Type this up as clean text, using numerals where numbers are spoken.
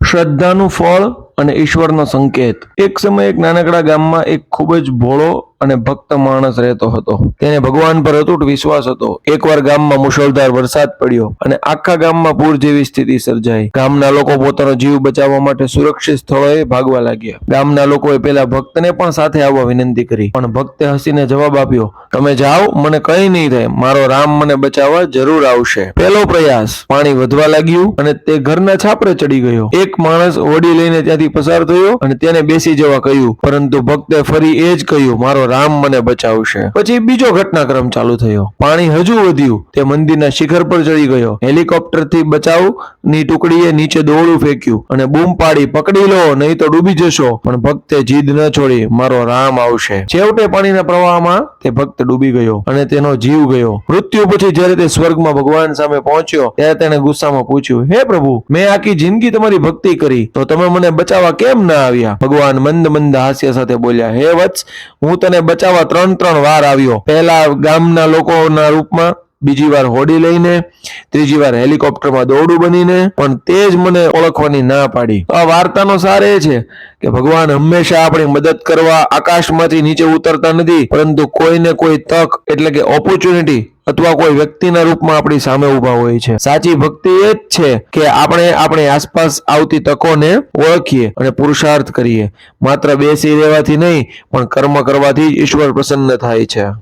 શ્રદ્ધાનું ફળ અને ઈશ્વરનો સંકેત। એક સમય એક નાનકડા ગામમાં એક ખૂબ જ ભોળો અને ભક્ત માણસ રહેતો હતો। તેને ભગવાન પર અતૂટ વિશ્વાસ હતો। એકવાર ગામમાં મુશળધાર વરસાદ પડ્યો અને આખા ગામમાં પૂર જેવી સ્થિતિ સર્જાઈ। ગામના લોકો પોતાનો જીવ બચાવવા માટે સુરક્ષિત સ્થળોએ ભાગવા લાગ્યા। ગામના લોકોએ પેલા ભક્તને પણ સાથે આવવા વિનંતી કરી, પણ ભક્તે હસીને જવાબ આપ્યો, તમે જાઓ, મને કંઈ નહીં થાય, મારો રામ મને બચાવવા જરૂર આવશે। પહેલો પ્રયાસ, પાણી વધવા લાગ્યું અને તે ઘરના છાપરે ચડી ગયો। એક માણસ હોડી લઈને ત્યાંથી પસાર થયો અને તેને બેસી જવા કહ્યું, પરંતુ ભક્તે ફરી એ જ કહ્યું, મારો રામ મને બચાવશે। પછી બીજો ઘટનાક્રમ ચાલુ થયો। પાણી હજુ વધ્યું, તે મંદિરના શિખર પર ચડી ગયો। હેલિકોપ્ટરથી બચાવની ટુકડીએ નીચે દોરડું ફેંક્યું અને બૂમ પાડી, પકડી લો, નહીં તો ડૂબી જશો। પણ ભક્તે જીદ ન છોડી, મારો રામ આવશે। છેવટે પાણીના પ્રવાહમાં તે ભક્ત ડૂબી ગયો અને તેનો જીવ ગયો। મૃત્યુ પછી જ્યારે તે સ્વર્ગમાં ભગવાન સામે પહોંચ્યો ત્યારે તેણે ગુસ્સામાં પૂછ્યું, હે પ્રભુ, મેં આખી જિંદગી તમારી ભક્તિ કરી, તો તમે મને બચાવવા કેમ ના આવ્યા? ભગવાન મંદ હાસ્ય સાથે બોલ્યા, હે વત્સ, હું તને બચાવવા ત્રણ વાર આવ્યો। પહેલા ગામના લોકોના રૂપમાં, બીજી વાર હોડી લઈને, ત્રીજી વાર હેલિકોપ્ટરમાં દોરડું બનીને, પણ તે જ મને ઓળખવાની ના પાડી। આ વાર્તાનો સાર એ છે કે ભગવાન હંમેશા આપણી મદદ કરવા આકાશમાંથી નીચે ઉતરતા નથી, પરંતુ કોઈને કોઈ તક એટલે કે ઓપોર્ચ્યુનિટી અથવા કોઈ વ્યક્તિના રૂપમાં આપણી સામે ઊભા હોય છે। સાચી ભક્તિ એ જ છે કે આપણે આપણી આસપાસ આવતી તકોને ઓળખીએ અને પુરુષાર્થ કરીએ। માત્ર બેસી રહેવાથી નહીં, પણ કર્મ કરવાથી જ ઈશ્વર પ્રસન્ન થાય છે।